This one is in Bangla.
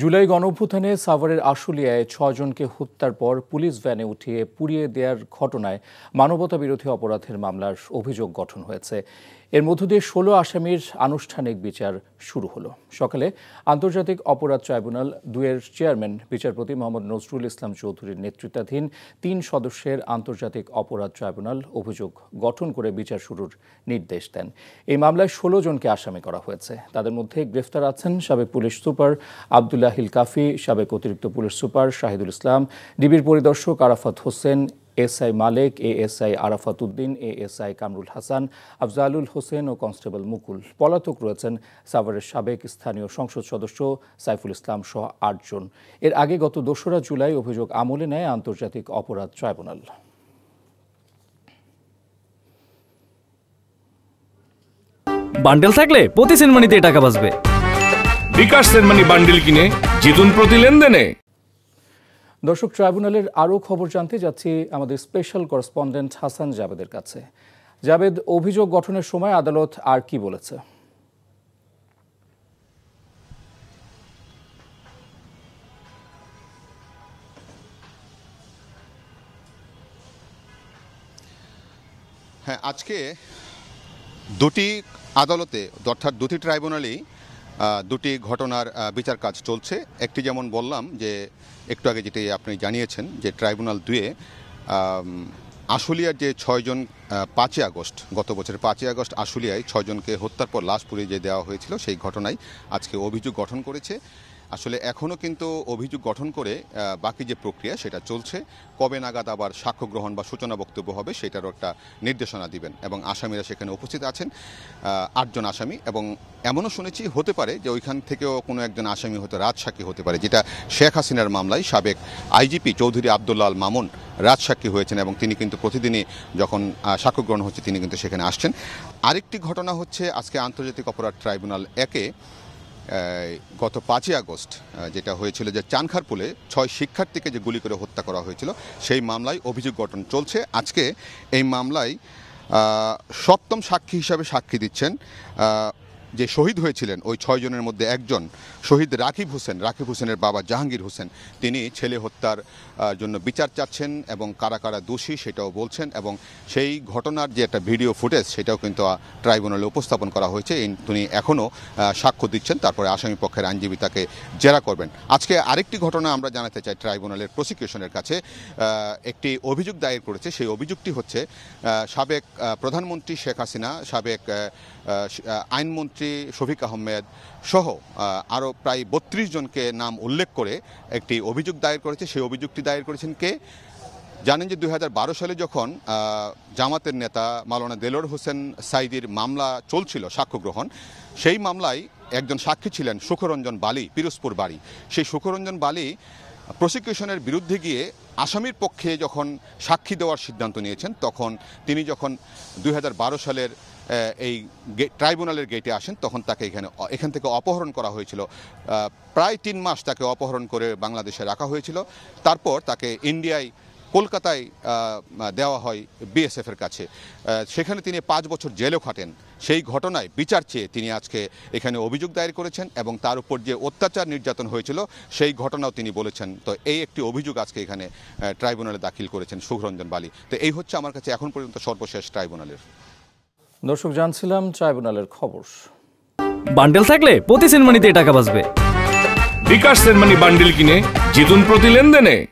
জুলাই গণঅভ্যুত্থানে সাভারের আশুলিয়ায় ৬ জনকে হত্যার পর পুলিশ ভ্যানে উঠিয়ে পুড়িয়ে দেওয়ার ঘটনায় মানবতাবিরোধী অপরাধের মামলার অভিযোগ গঠন হয়েছে। এর মধ্য দিয়ে ১৬ আসামির আনুষ্ঠানিক বিচার শুরু হলো। সকালে আন্তর্জাতিক অপরাধ ট্রাইব্যুনাল ২-এর চেয়ারম্যান বিচারপতি মোহাম্মদ নজরুল ইসলাম চৌধুরীর নেতৃত্বাধীন ৩ সদস্যের আন্তর্জাতিক অপরাধ ট্রাইব্যুনাল অভিযোগ গঠন করে বিচার শুরুর নির্দেশ দেন। এই মামলায় ১৬ জনকে আসামি করা হয়েছে। তাদের মধ্যে গ্রেফতার আছেন সাবেক পুলিশ সুপার আবদুল্লাহ হিল কাফি, সাবেক অতিরিক্ত পুলিশ সুপার শাহিদুল ইসলাম, ডিবির পরিদর্শক আরাফাত হোসেন, এসআই মালেক, এএসআই আরাফাত উদ্দিন, এএসআই কামরুল হাসান, আফজালুল হোসেন ও কনস্টেবল মুকুল। পলাতক রয়েছেন সাভারের সাবেক স্থানীয় সংসদ সদস্য সাইফুল ইসলাম সহ ৮ জন। এর আগে গত ২রা জুলাই অভিযোগ আমলে নেয় আন্তর্জাতিক অপরাধ ট্রাইব্যুনাল। বান্ডেল থাকলে প্রতি সেনমানিতে টাকা বাঁচবে। বিকাশ সেনমানি বান্ডেল কিনে জিতুন প্রতি লেনদেনে। দর্শক, ট্রাইব্যুনালের আরও খবর জানতে যাচ্ছি আমাদের স্পেশাল করেসপন্ডেন্ট হাসান জাবেদের কাছে। জাবেদ, অভিযোগ গঠনের সময় আদালত আর কি বলেছে? হ্যাঁ, আজকে দুটি আদালতে অর্থাৎ দুটি ট্রাইব্যুনালেই দুটি ঘটনার বিচার কাজ চলছে। একটি যেমন বললাম যে একটু আগে যেটি আপনি জানিয়েছেন যে ট্রাইব্যুনাল ২-এ আশুলিয়ার যে ৬ জন ৫ই আগস্ট, গত বছরের ৫ই আগস্ট আশুলিয়ায় ৬ জনকে হত্যার পর লাশ পুড়িয়ে যে দেওয়া হয়েছিল সেই ঘটনায় আজকে অভিযোগ গঠন করেছে। আসলে এখনও কিন্তু অভিযোগ গঠন করে বাকি যে প্রক্রিয়া সেটা চলছে। কবে নাগাদ আবার সাক্ষ্য গ্রহণ বা সূচনা বক্তব্য হবে সেটারও একটা নির্দেশনা দিবেন এবং আসামিরা সেখানে উপস্থিত আছেন ৮ জন আসামি। এবং এমনও শুনেছি হতে পারে যে ওইখান থেকেও কোনো একজন আসামি হয়তো রাজসাক্ষী হতে পারে, যেটা শেখ হাসিনার মামলায় সাবেক আইজিপি চৌধুরী আবদুল্লাহ আল মামুন রাজসাক্ষী হয়েছেন এবং তিনি কিন্তু প্রতিদিনই যখন সাক্ষ্য গ্রহণ হচ্ছে তিনি কিন্তু সেখানে আসছেন। আরেকটি ঘটনা হচ্ছে আজকে আন্তর্জাতিক অপরাধ ট্রাইব্যুনাল ১-এ গত ৫ই আগস্ট যেটা হয়েছিল যে চানখারপুলে ৬ শিক্ষার্থীকে যে গুলি করে হত্যা করা হয়েছিল সেই মামলায় অভিযোগ গঠন চলছে। আজকে এই মামলায় ৭ম সাক্ষী হিসাবে সাক্ষী দিচ্ছেন যে শহীদ হয়েছিলেন ওই ৬ জনের মধ্যে একজন শহীদ রাকিব হোসেনের বাবা জাহাঙ্গীর হোসেন। তিনি ছেলে হত্যার জন্য বিচার চাচ্ছেন এবং কারা কারা দোষী সেটাও বলছেন এবং সেই ঘটনার যে একটা ভিডিও ফুটেজ সেটাও কিন্তু ট্রাইব্যুনালে উপস্থাপন করা হয়েছে। তিনি এখনও সাক্ষ্য দিচ্ছেন, তারপরে আসামি পক্ষের আইনজীবী তাকে জেরা করবেন। আজকে আরেকটি ঘটনা আমরা জানাতে চাই, ট্রাইব্যুনালের প্রসিকিউশনের কাছে একটি অভিযোগ দায়ের করেছে। সেই অভিযোগটি হচ্ছে সাবেক প্রধানমন্ত্রী শেখ হাসিনা, সাবেক আইনমন্ত্রী শফিক আহমেদ সহ আরও প্রায় ৩২ জনকে নাম উল্লেখ করে একটি অভিযোগ দায়ের করেছে। সেই অভিযোগটি দায়ের করেছেন কে? জানেন যে ২০১২ সালে যখন জামাতের নেতা মাওলানা দেলোয়ার হোসেন সাঈদীর মামলা চলছিল সাক্ষ্য গ্রহণ, সেই মামলায় একজন সাক্ষী ছিলেন সুখরঞ্জন বালি, পিরোজপুর বাড়ি। সেই সুখরঞ্জন বালি প্রসিকিউশনের বিরুদ্ধে গিয়ে আসামির পক্ষে যখন সাক্ষী দেওয়ার সিদ্ধান্ত নিয়েছেন তখন তিনি যখন ২০১২ সালের এই ট্রাইব্যুনালের গেটে আসেন তখন তাকে এখান থেকে অপহরণ করা হয়েছিল। প্রায় ৩ মাস তাকে অপহরণ করে বাংলাদেশে রাখা হয়েছিল। তারপর তাকে ইন্ডিয়ায় কলকাতায় দেওয়া হয় বিএসএফের কাছে। সেখানে তিনি ৫ বছর জেলেও খাটেন। সেই ঘটনায় বিচার চেয়ে তিনি আজকে এখানে অভিযোগ দায়ের করেছেন এবং তার উপর যে অত্যাচার নির্যাতন হয়েছিল সেই ঘটনাও তিনি বলেছেন। তো এই একটি অভিযোগ আজকে এখানে ট্রাইব্যুনালে দাখিল করেছেন সুখরঞ্জন বালি। তো এই হচ্ছে আমার কাছে এখন পর্যন্ত সর্বশেষ ট্রাইব্যুনালের। দর্শক, জানছিলাম ট্রাইব্যুনালের খবর। বান্ডেল থাকলে প্রতি সেনমানিতে টাকা বাঁচবে। বিকাশ সেনমানি বান্ডেল কিনে জিতুন প্রতি লেনদেনে।